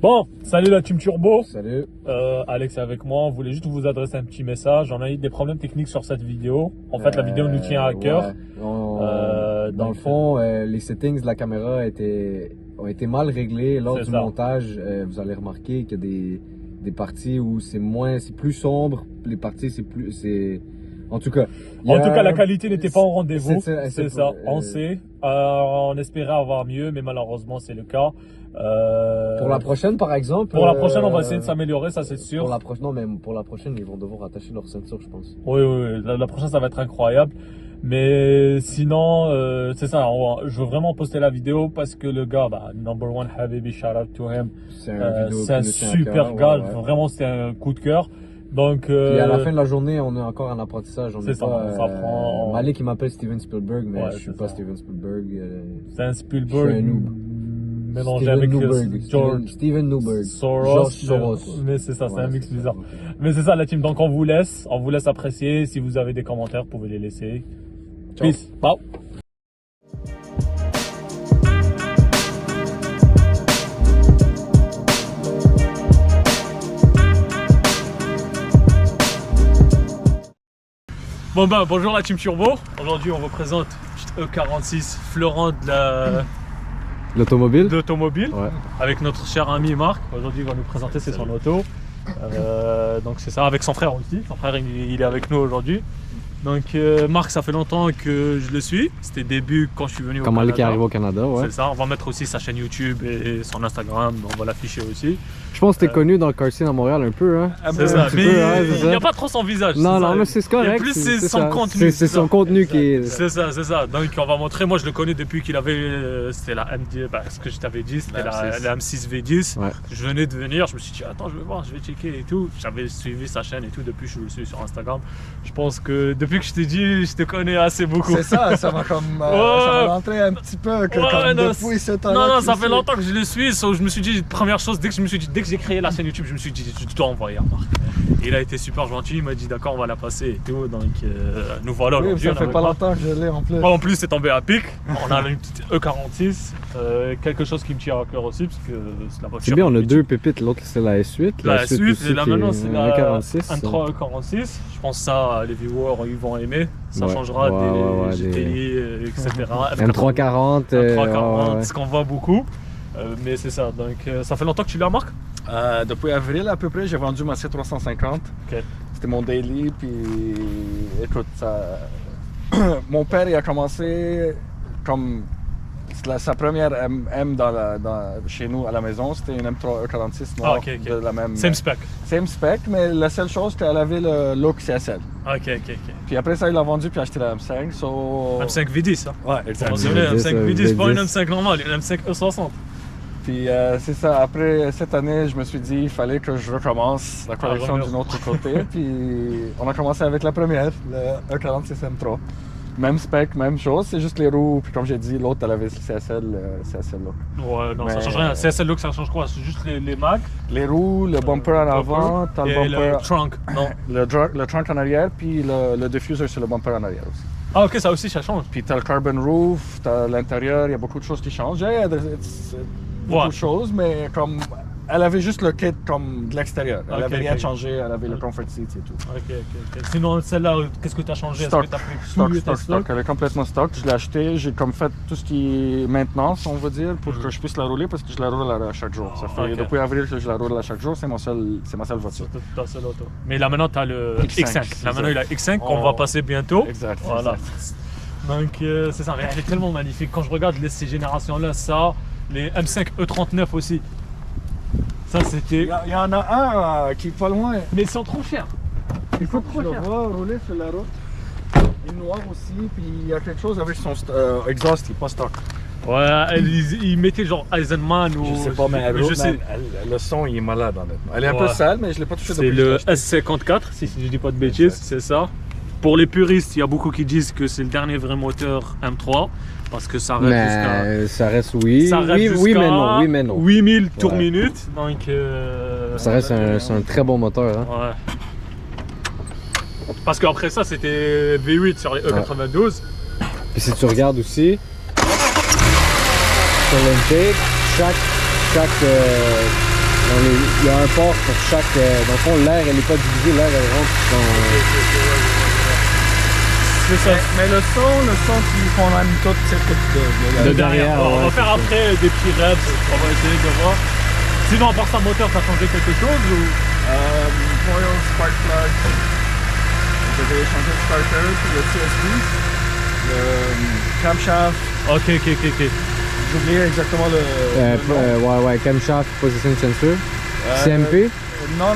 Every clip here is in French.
Bon, salut la Team Turbo. Salut. Alex est avec moi. On voulait juste vous adresser un petit message. On a eu des problèmes techniques sur cette vidéo. En fait, la vidéo nous tient à cœur. Ouais. Dans le fond, les settings de la caméra ont été mal réglés lors du montage. Vous allez remarquer qu'il y a des parties où c'est plus sombre. Les parties, en tout cas, la qualité n'était pas au rendez-vous. C'est ça. On sait. On espérait avoir mieux, mais malheureusement, c'est le cas. Pour la prochaine, par exemple. Pour la prochaine, on va essayer de s'améliorer, ça c'est sûr. Pour la prochaine, ils vont devoir attacher leur ceinture, je pense. Oui. La prochaine, ça va être incroyable. Mais sinon, c'est ça. Je veux vraiment poster la vidéo parce que le gars, number one Habibi, shout out to him. C'est un super gars. Ouais. Vraiment, c'était un coup de cœur. Donc, puis à la fin de la journée, on est encore en apprentissage. C'est ça. Ça prend. Malik, il m'appelle Steven Spielberg, mais je suis pas Steven Spielberg. C'est un Spielberg. Je suis un noob. Mélangé avec Steven Newberg. Soros. Mais c'est ça, c'est un mix bizarre. Mais c'est ça la team. Donc on vous laisse apprécier. Si vous avez des commentaires, vous pouvez les laisser. Ciao. Peace. Bye. Bonjour la Team Turbo. Aujourd'hui on vous présente une petite E46 fleurant de l'automobile. Ouais. Avec notre cher ami Marc. Aujourd'hui il va nous présenter son auto. Donc c'est ça, avec son frère aussi. Son frère il est avec nous aujourd'hui. Donc Marc, ça fait longtemps que je le suis. C'était début quand je suis venu au Canada. Quand Malik est arrivé au Canada, ouais. C'est ça, on va mettre aussi sa chaîne YouTube et son Instagram, on va l'afficher aussi. Je pense que t'es connu dans le car scene à Montréal un peu, hein. C'est ça, mais il n'y a pas trop son visage. Non, mais c'est correct. Plus c'est son contenu. C'est son contenu qui est... C'est ça. Donc on va montrer, moi je le connais depuis qu'il avait, c'était la M10, ce que je t'avais dit, c'était la M6 V10. Ouais. Je venais de venir, je me suis dit, attends, je vais voir, je vais checker et tout. J'avais suivi sa chaîne et tout, depuis je le suis sur Instagram. Je pense que depuis que je t'ai dit, je te connais assez beaucoup. C'est ça, ça m'a comme ça m'a rentré un petit peu depuis ce temps-là. Non, ça fait longtemps que je le suis. Je me suis dit, première chose, dès que j'ai créé la chaîne YouTube, je me suis dit, je dois envoyer à Marc. Et il a été super gentil, il m'a dit d'accord, on va la passer et tout. Donc nous voilà aujourd'hui. Ça fait pas longtemps que je l'ai en plus. En plus, c'est tombé à pic. On a une petite E46, quelque chose qui me tire à cœur aussi, parce que c'est la voiture. C'est bien, on a deux pépites. L'autre c'est la S8. La S8, et là maintenant c'est la E46. M3 E46. Je pense ça, les viewers ils vont aimer. Ça changera des GTI, etc. M340. M340, ce qu'on voit beaucoup. Mais c'est ça, donc ça fait longtemps que tu l'as, Marc? Depuis avril à peu près, j'ai vendu ma C350. Okay. C'était mon daily, puis écoute, mon père il a commencé comme sa première M chez nous à la maison, c'était une M3 E46 noire de la même... Same spec. Same spec, mais la seule chose c'était qu'elle avait le look CSL. Ok. Puis après ça, il l'a vendu puis a acheté la M5. M5 V10, hein? Ouais, exactement. M5 V10, c'est pas une M5 normale, une M5 E60. Puis c'est ça, après cette année, je me suis dit il fallait que je recommence la collection d'un autre côté. Puis on a commencé avec la première, le E46 M3. Même spec, même chose, c'est juste les roues. Puis comme j'ai dit, l'autre elle avait le CSL look. Ouais, non, ça change rien. CSL look, ça change quoi? C'est juste les mags? Les roues, le bumper en avant, t'as le bumper. Le trunk, non? Le trunk en arrière, puis le diffuser sur le bumper en arrière aussi. Ah ok, ça aussi, ça change. Puis t'as le carbon roof, t'as l'intérieur, il y a beaucoup de choses qui changent. Beaucoup de choses, mais comme elle avait juste le kit comme de l'extérieur. Elle avait rien changé, elle avait le comfort seat et tout. Ok. Sinon, celle-là, qu'est-ce que tu as changé? Stock. Elle est complètement stock. Je l'ai acheté, j'ai comme fait tout ce qui est maintenance, on va dire, pour que je puisse la rouler parce que je la roule à chaque jour. Ça fait depuis avril que je la roule à chaque jour, c'est ma seule voiture. C'est ta seule auto. Mais là maintenant, tu as le X5. Là maintenant, il a X5 qu'on va passer bientôt. Exact. Voilà. Donc, c'est ça. Mais elle est tellement magnifique. Quand je regarde ces générations-là, ça. Les M5 E39 aussi. Ça c'était. Il y en a un qui est pas loin. Mais ils sont trop chers. Il faut que je le vois rouler sur la route. Il est noir aussi, puis il y a quelque chose avec son exhaust qui n'est pas stock. Ouais, ils mettaient genre Eisenman ou. Je sais pas, mais le son il est malade honnêtement. Elle est un peu sale, mais je l'ai pas touché depuis. C'est le S54, si je dis pas de bêtises, c'est ça. Pour les puristes, il y a beaucoup qui disent que c'est le dernier vrai moteur M3. Parce que ça reste jusqu'à... Ça reste oui, mais non. 8000 tours minutes, donc... Ça reste un très bon moteur. Hein. Ouais. Parce qu'après ça, c'était V8 sur les E92. Puis si tu regardes aussi, sur l'intake, chaque Il y a un port pour chaque... dans le fond, l'air, elle n'est pas divisée, l'air, elle rentre dans... C'est ça. Mais le son qui condamne tout, c'est tout de derrière. On va faire après des petits rêves, on va essayer de voir. Sinon, à part ça, moteur, t'as changé quelque chose ou... Coil, spark plug. J'avais changé le starter, puis le CSB, le camshaft. Ok. J'ai oublié exactement le nom. Ouais, camshaft, position sensor. CMP? Non.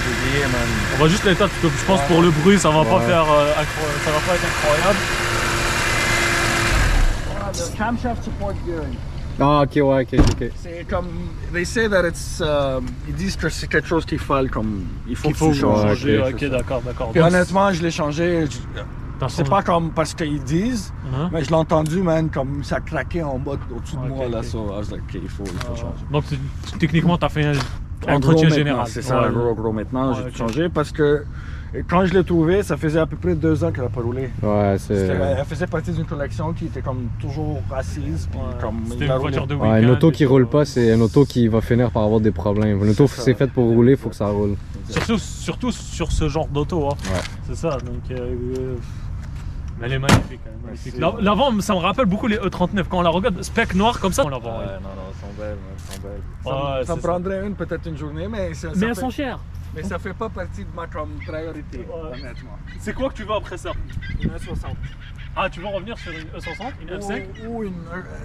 J'ai oublié, man. On va juste l'éteindre parce que je pense pour le bruit, ça va pas faire ça va pas être incroyable. Le camshaft support gearing. Ah, ok. C'est comme. They say that it's. Ils disent que c'est quelque chose qu'il faut comme. Il faut que tu changes. changer. Ok, d'accord. Puis honnêtement, je l'ai changé. C'est pas comme parce qu'ils disent, mais je l'ai entendu, man, comme ça craquait en bas au-dessus de moi là. So I was like, ok, il faut changer. Donc techniquement, t'as fait un entretien général. C'est ça, un gros maintenant. J'ai tout changé parce que. Et quand je l'ai trouvé, ça faisait à peu près 2 ans qu'elle n'a pas roulé. Ouais, c'est... Elle faisait partie d'une collection qui était comme toujours assise. Puis comme c'était une voiture de week-end. Ouais, une auto qui roule pas, c'est une auto qui va finir par avoir des problèmes. Une auto, c'est faite pour rouler, il faut que ça roule. Surtout sur ce genre d'auto. Hein. Ouais. C'est ça. Donc, mais elle est magnifique. Magnifique. L'avant, ça me rappelle beaucoup les E39. Quand on la regarde, spec noir comme ça, on la voit. Non, elles sont belles. Ça me prendrait peut-être une journée, mais elles sont chères. Mais ça fait pas partie de ma priorité, honnêtement. C'est quoi que tu veux après ça? Une E60. Ah, tu veux revenir sur une E60, une F5? Ou une...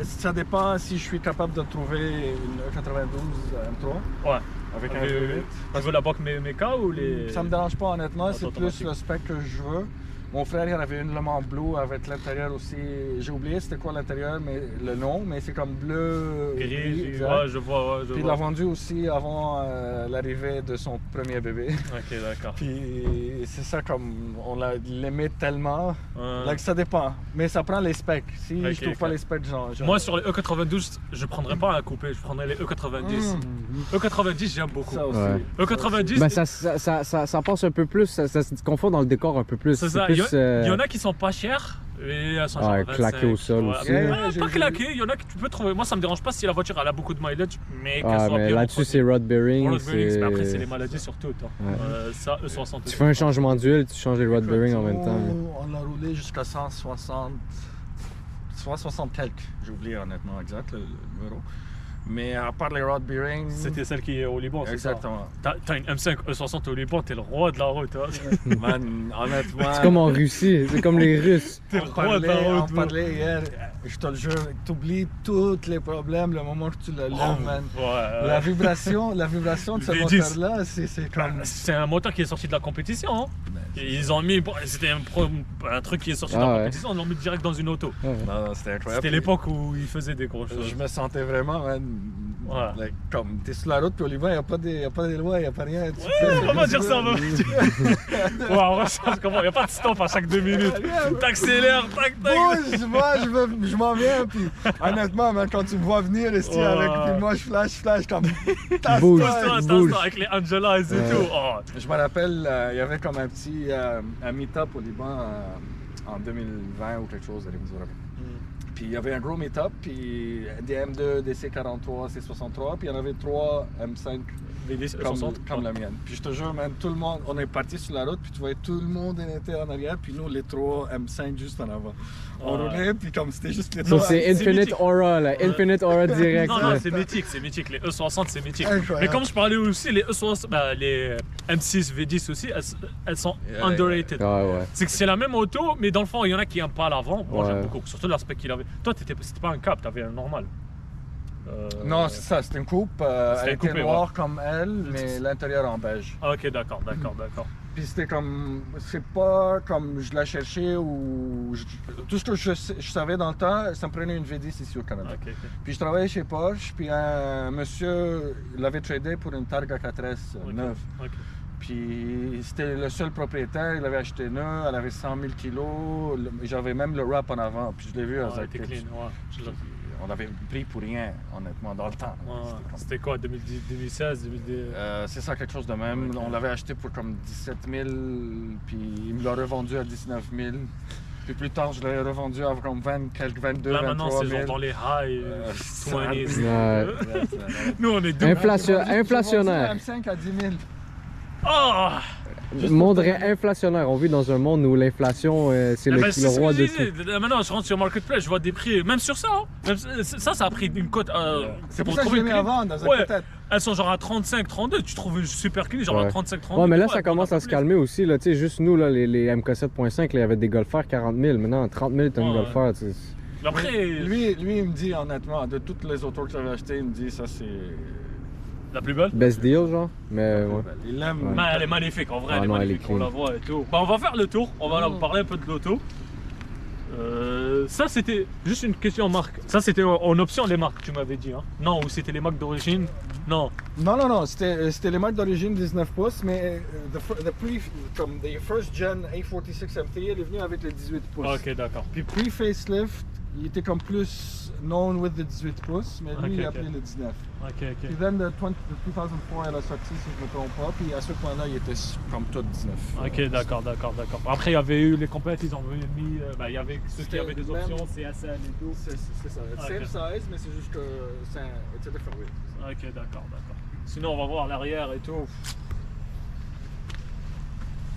Ça dépend si je suis capable de trouver une E92 M3. Ouais. Avec un V8. Tu veux la boîte méca ou les... Ça me dérange pas honnêtement, c'est plus le spec que je veux. Mon frère, il en avait une Le Mans Blue avec l'intérieur aussi. J'ai oublié c'était quoi l'intérieur, mais le nom, mais c'est comme bleu. Gris, ouais, je vois. Puis il l'a vendu aussi avant l'arrivée de son premier bébé. Ok, d'accord. Puis c'est ça, comme on l'aimait tellement. Là, ça dépend. Mais ça prend les specs. Si je trouve pas les specs, genre. Moi, sur les E92, je prendrais pas un coupé, je prendrais les E90. E90, j'aime beaucoup. Ça aussi. Ouais. E90. Ben, ça passe un peu plus, ça se confond dans le décor un peu plus. C'est ça. Il y en a qui sont pas chers, et elles sont claquées au sol aussi. Pas claquées, il y en a que tu peux trouver. Moi, ça me dérange pas si la voiture elle a beaucoup de mileage, mais qu'elle soit mais bien. Là-dessus, c'est rod bearing. Mais après, c'est les maladies sur tout. Ça, E60. Tu fais un changement d'huile, tu changes les rod bearing en même temps. On a roulé jusqu'à 160 quelques. J'ai oublié honnêtement exact le numéro. Mais à part les rod bearings... C'était celle qui est au Liban, c'est ça? Exactement. T'as une M5 E60 au Liban, t'es le roi de la route. Hein? Man, honnêtement... C'est comme en Russie, c'est comme les Russes. T'es le roi de la route. On parlait hier, je te le jure, t'oublies tous les problèmes le moment que tu le lèves, man. Ouais, la vibration de ce moteur-là, c'est comme... C'est un moteur qui est sorti de la compétition. Hein? Ils ont mis... C'était un truc qui est sorti de la compétition, ils l'ont mis direct dans une auto. Non, c'était incroyable. C'était l'époque où ils faisaient des grosses choses. Je me sentais vraiment, man... Like, comme t'es sur la route, puis au Liban, il n'y a pas des lois, il n'y a pas rien. On va dire ça, on va il n'y a pas de stop à chaque 2 minutes. T'accélères, tac. Je m'en viens, puis honnêtement, man, quand tu me vois venir ici puis moi je flash comme... Bouge. Avec les Angelas et tout. Je me rappelle, il y avait comme un petit un meet-up au Liban en 2020 ou quelque chose, Puis il y avait un gros meet-up, puis des M2, des C43, C63, puis il y en avait 3 M5 comme la mienne. Puis je te jure, man, tout le monde, on est parti sur la route, puis tu voyais tout le monde était en arrière, puis nous les 3 M5 juste en avant. On roulait, puis comme c'était juste les 3. Ça c'est Infinite Aura, là, Infinite Aura direct. Non, c'est mythique, les E60 c'est mythique. Mais comme je parlais aussi, les E60, les M6, V10 aussi, elles sont underrated. C'est que c'est la même auto, mais dans le fond, il y en a qui n'aiment pas l'avant. Moi j'aime beaucoup, surtout l'aspect qu'il avait. Toi, c'était pas un cap, t'avais un normal. Non, c'est ça, c'était une coupe. Elle était noire comme elle, mais l'intérieur en beige. Ok, d'accord. Puis c'était comme. C'est pas comme je la cherchais ou. Tout ce que je savais dans le temps, ça me prenait une V10 ici au Canada. Okay. Puis je travaillais chez Porsche, puis un monsieur l'avait tradé pour une Targa 4S neuve. Puis c'était le seul propriétaire, il avait acheté neuf, elle avait 100 000 kilos, j'avais même le wrap en avant, puis je l'ai vu à on l'avait pris pour rien, honnêtement, dans le temps. C'était quoi, 2016, 2010 c'est ça, quelque chose de même. On l'avait acheté pour comme 17 000, puis il me l'a revendu à 19 000. Puis plus tard, je l'ai revendu à comme 22, là, 23 maintenant, 000. c'est genre dans les high 20s. Ouais. Nous, on est deux. Inflationnaire. M5 à 10 000. Oh! Monde inflationnaire. On vit dans un monde où l'inflation, c'est le roi de tout. Maintenant, je rentre sur Marketplace, je vois des prix, même sur ça. Hein. Même ça a pris une cote. C'est pour ça que je l'ai mis avant dans un peut-être. Elles sont genre à 35, 32. Tu trouves une super clean, genre à 35, 32. Ouais, mais là, ça commence à se calmer aussi. Là. Juste nous, là, les MK 7.5, il y avait des Golfers 40 000. Maintenant, 30 000, t'as une Golfer. Après, lui, il me dit honnêtement, de toutes les autos que j'avais achetées, il me dit ça c'est. La plus belle? Best deal, genre. Mais ouais. Il l'aime. Ouais. Mais elle est magnifique, en vrai, elle est non, magnifique. On la voit et tout. Bah, on va faire le tour, on va parler un peu de l'auto. Ça, c'était juste une question marque. Ça, c'était en option les marques, tu m'avais dit. Hein? Non, ou c'était les marques d'origine? Non. Non, c'était les marques d'origine 19 pouces, mais comme the first gen A46 MT, elle est venue avec les 18 pouces. Ok, d'accord. Puis pre-facelift, il était comme plus known with the 18 pouces, mais lui, il a appelé le 19. Ok. Puis then, the 2004, elle a sorti, si je ne me trompe pas, puis à ce point-là, il était comme tout 19. Ok, d'accord. Après, il y avait eu les compètes, ils ont mis, il y avait ceux qui avaient des options, CSL et tout. C'est ça, same size, mais c'est juste que c'est a different weight. Ok, d'accord. Sinon, on va voir l'arrière et tout.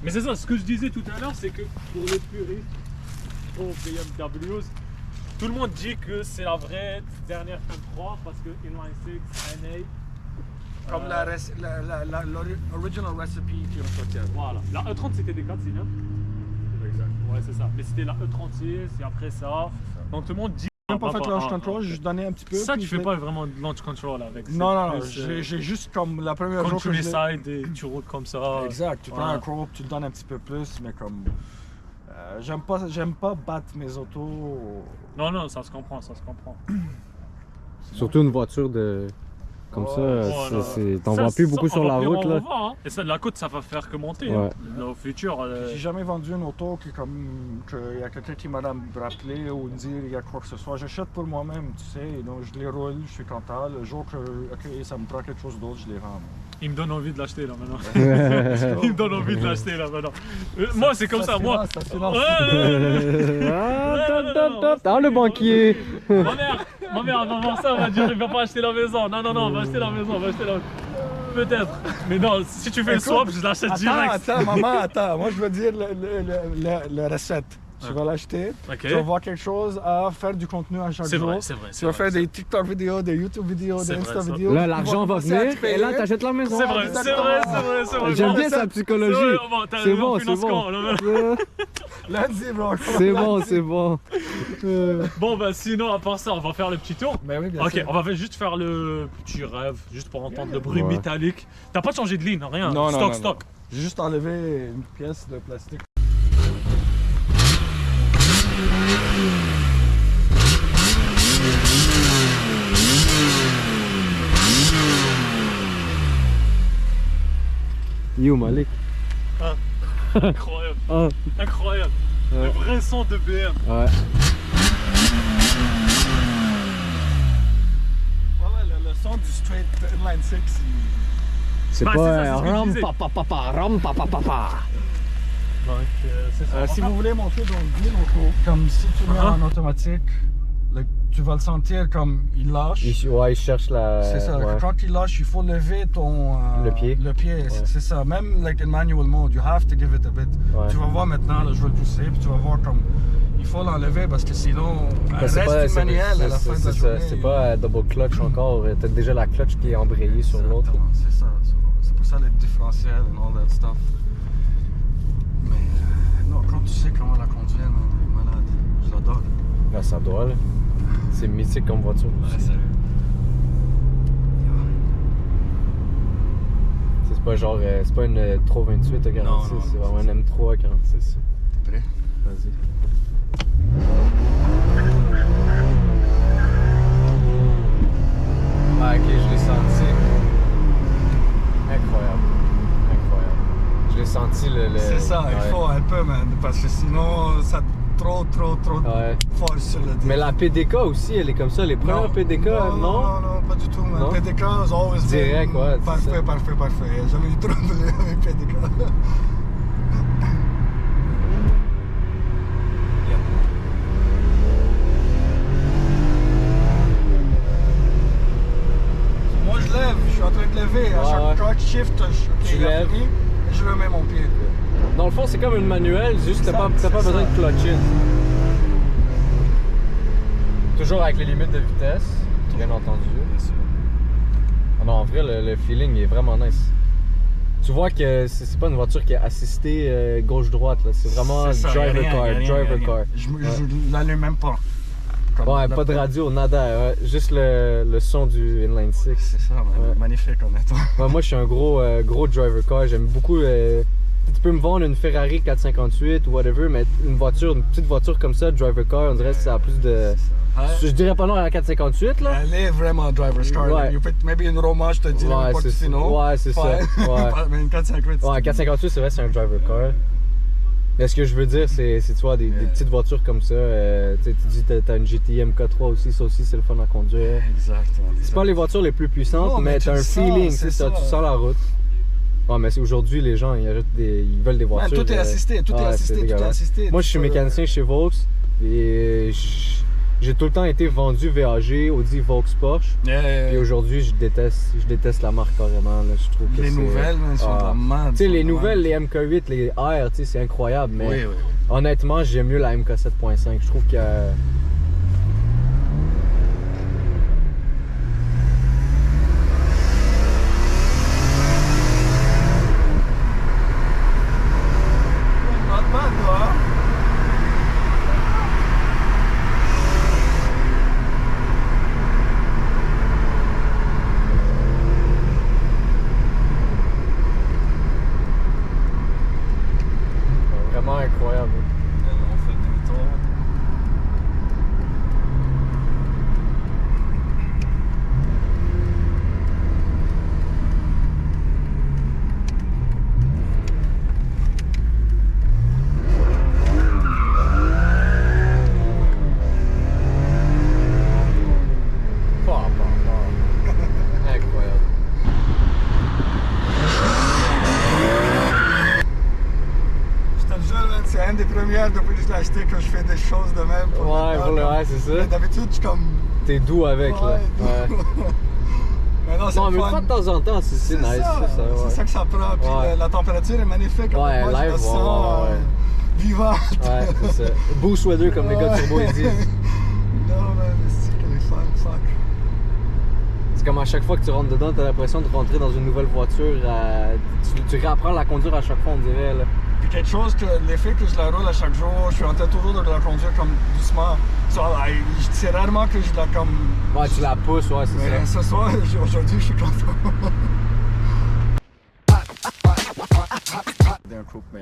Mais c'est ça, ce que je disais tout à l'heure, c'est que pour les puristes, pour BMW, tout le monde dit que c'est la vraie dernière M3 parce que inline 6, NA. Comme l'original recipe qui est sorti. Voilà. La E30 c'était des 4 cylindres. Exact. Ouais, c'est ça. Mais c'était la E36 et après ça. Donc tout le monde dit. J'ai même pas fait launch control, j'ai juste donné un petit peu. Ça, tu fais pas vraiment de launch control avec. Non, j'ai juste comme la première jour que tu les sides et tu roules comme ça. Exact, tu prends un crop, tu te donnes un petit peu plus, mais comme. J'aime pas battre mes autos. Non, ça se comprend. Surtout une voiture de. Comme ça, t'en vois plus beaucoup sur la route. Là. Voir, hein. Et ça, de la côte, ça va faire que monter. Ouais. Hein. Nos futurs. J'ai jamais vendu une auto qu'il y a quelqu'un qui m'a rappelé ou me dire il y a quoi que ce soit. J'achète pour moi-même, tu sais, donc je les roule, je suis content. Le jour que ça me prend quelque chose d'autre, je les rends. Il me donne envie de l'acheter là maintenant. Il me donne envie de l'acheter là maintenant. Moi, c'est comme ça, moi. Ah, le banquier. Ma mère, elle va voir ça, elle va dire il va pas acheter la maison. Non, on va acheter la maison, Peut-être. Mais non, si tu fais le swap, je l'achète direct. Attends, maman, attends. Moi, je veux dire la recette. Tu vas l'acheter, tu vas voir quelque chose à faire du contenu à chaque jour. C'est vrai. Tu vas faire des TikTok vidéos, des YouTube vidéos, des Insta vidéos. Là, l'argent va venir et là, t'achètes la maison. C'est vrai. J'aime bien sa psychologie. C'est bon. Lundi, bro. C'est bon. Bon, bah sinon, à part ça, on va faire le petit tour. Ben oui, bien sûr. Ok, on va juste faire le petit rêve, juste pour entendre le bruit métallique. T'as pas changé de ligne, rien. Non. Stock. J'ai juste enlevé une pièce de plastique. Yo, Malik. Incroyable. Le vrai son de BM. Ouais. Le son du straight inline 6. C'est pas ram papa. Donc, c'est ça. Si vous voulez monter dans le ville auto, comme si tu mets en automatique, tu vas le sentir comme il lâche. Il cherche la. C'est ça, quand il lâche, il faut lever ton. Le pied. C'est ça. Même like in manual mode, you have to give it a bit. Ouais. Tu vas voir maintenant, là, je vais le pousser, puis tu vas voir comme. Il faut l'enlever parce que sinon, reste une manuelle à la fin de la journée. C'est pas double clutch encore. T'as déjà la clutch qui est embrayée sur l'autre. C'est ça. C'est pour ça les différentiels and all that stuff. Mais non, quand tu sais comment la conduire, elle est malade. Je l'adore. Ben, ça doit, là. C'est mythique comme voiture. Ouais, sérieux. C'est pas genre, c'est pas une 328 à 46, c'est vraiment une M3 à 46. T'es prêt? Vas-y. Ah, ok, je l'ai senti. Incroyable. Je l'ai senti le... C'est ça, il faut un peu, man, parce que sinon, ça trop fort sur le disque. Mais la PDK aussi, elle est comme ça, les premières PDK, non? Non, pas du tout, man. Non? PDK, is always direct, ouais. Parfait. J'ai jamais eu trop de avec PDK. lever. À chaque clutch shift, tu lèves. Et je remets mon pied. Dans le fond, c'est comme une manuelle, juste t'as pas besoin de clutcher. Toujours avec les limites de vitesse, bien entendu. Bien sûr. Ah non, en vrai, le feeling est vraiment nice. Tu vois que c'est pas une voiture qui est assistée gauche-droite, c'est vraiment driver car. Je l'allume même pas. Ouais, pas de radio, nada, juste le son du inline 6. C'est ça, magnifique honnêtement. Ouais, moi je suis un gros driver car, j'aime beaucoup. Tu peux me vendre une Ferrari 458 ou whatever, mais une petite voiture comme ça, driver car, on dirait que ça a plus de. Je dirais pas non à la 458 là. Elle est vraiment driver's car. Ouais. Maybe une Roma, je te dirais Ouais, pas que c'est non. Ouais, c'est ça. Ouais. Mais une 458. Ouais, 458 c'est vrai, c'est un driver car. Mais ce que je veux dire, c'est tu vois, des petites voitures comme ça. Tu dis t'as une GT MK3 aussi, ça aussi c'est le fun à conduire. Exactement. C'est pas les voitures les plus puissantes, Non, mais t'as un feeling, c'est ça, ça. tu sens la route. Ouais, mais aujourd'hui, les gens, ils veulent des voitures. Tout est assisté, tout est assisté. Moi, je suis mécanicien chez Vaux et j'ai tout le temps été vendu VAG, Audi, Vaux, Porsche. Et aujourd'hui, je déteste la marque carrément. Là. Je trouve que les nouvelles, elles sont pas mal. Tu sais, les nouvelles, les MK8, les R, tu sais, c'est incroyable. Mais oui. honnêtement, j'aime mieux la MK7.5. Je trouve que. Vraiment incroyable. On fait le demi-tour. Incroyable. Je te le jure, man, c'est une des premières depuis que je l'ai acheté que je fais des choses de même. Ouais, c'est ça. Mais d'habitude, je suis comme. T'es doux avec là. Ouais. Mais non, c'est Non, mais fun. de temps en temps, c'est nice. C'est ça que ça prend. Puis Ouais. la température est magnifique. Ouais, Moi, je live, la sens vivante. Ouais, c'est ça. Boost weather comme les gars de Turbo ils disent. Non, mais c'est qu'elle est fun, fuck. C'est comme à chaque fois que tu rentres dedans, t'as l'impression de rentrer dans une nouvelle voiture. Tu réapprends à la conduire à chaque fois, on dirait. Là. Puis quelque chose que l'effet que je la roule à chaque jour, je suis en train toujours de la conduire comme doucement. C'est rarement que je la comme. Ouais, tu la pousses, ouais, c'est Mais ça. ce soir, aujourd'hui, je suis content. D'un couple, mais.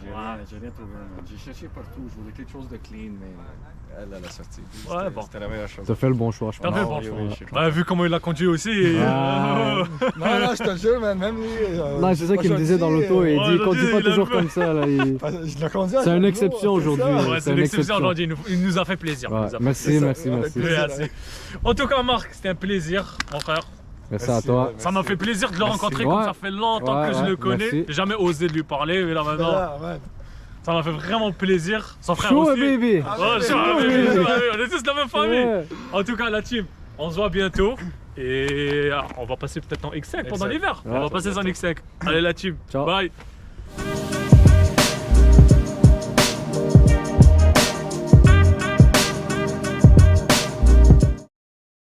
J'ai rien trouvé. J'ai cherché partout, je voulais quelque chose de clean, mais elle a sorti. Ouais, bon. C'était la meilleure chose. T'as fait le bon choix, je T'as pense. fait le bon choix. Vu comment il a conduit aussi. Non, je te jure, man, même lui. Non, c'est ça qu'il me disait dans l'auto. Il dit, il conduit pas toujours comme ça. Là, Je l'ai conduit à C'est une chaque exception jour, aujourd'hui. c'est ça. Ouais, c'est une exception aujourd'hui. Il nous a fait plaisir. Ouais, Il nous a fait merci, plaisir. merci, merci. Merci. En tout cas, Marc, c'était un plaisir, mon frère. Merci à toi. Ça m'a fait plaisir de le rencontrer, Ouais. comme ça fait longtemps que je le connais. merci. J'ai jamais osé de lui parler, mais là maintenant, ça m'a fait vraiment plaisir. Son frère Chaud, aussi. baby. Ouais, chaud, baby, chaud, baby. On est tous de la même famille. Ouais. En tout cas, la team, on se voit bientôt. Et on va passer peut-être en X5 pendant l'hiver. On va passer en X5. Allez, la team. Ciao. Bye.